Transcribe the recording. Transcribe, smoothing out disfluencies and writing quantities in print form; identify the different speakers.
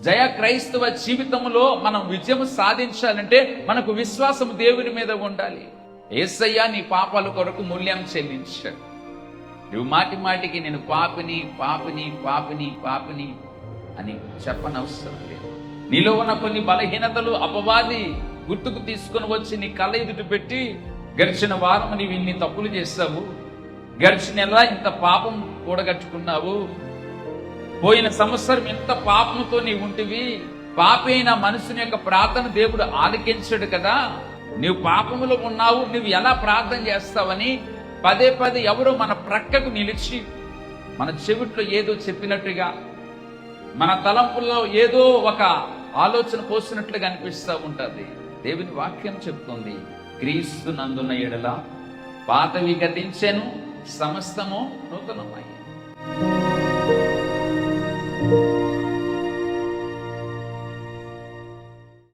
Speaker 1: జయ క్రైస్తవ జీవితంలో మనం విజయం సాధించాలంటే మనకు విశ్వాసం దేవుని మీద ఉండాలి. యేసయ్య నీ పాపాల కొరకు మూల్యం చెల్లించాడు. నువ్వు మాటి మాటికి నేను పాపిని పాపిని పాపిని పాపిని అని చెప్పనవసరం లేదు. నీలో ఉన్న కొన్ని బలహీనతలు అపవాది గుర్తుకు తీసుకొని వచ్చి నీ కళ్ళ ఎదుట పెట్టి, గడిచిన వారం నీవు ఇన్ని తప్పులు చేస్తావు, గడిచిన నెల ఇంత పాపం కూడగట్టుకున్నావు, పోయిన సంవత్సరం ఇంత పాపంతో నీవు ఉంటివి, పాపైన మనుషుని యొక్క ప్రార్థన దేవుడు ఆలకించాడు కదా, నీవు పాపములో ఉన్నావు, నువ్వు ఎలా ప్రార్థన చేస్తావని పదే పదే ఎవరో మన ప్రక్కకు నిలిచి మన చెవిట్లో ఏదో చెప్పినట్టుగా, మన తలంపుల్లో ఏదో ఒక ఆలోచన పోసినట్లుగా అనిపిస్తూ ఉంటుంది. దేవుని వాక్యం చెప్తుంది, క్రీస్తు నందున్న ఎడల పాతవి గతించెను, సమస్తము నూతనమయ్యాయి.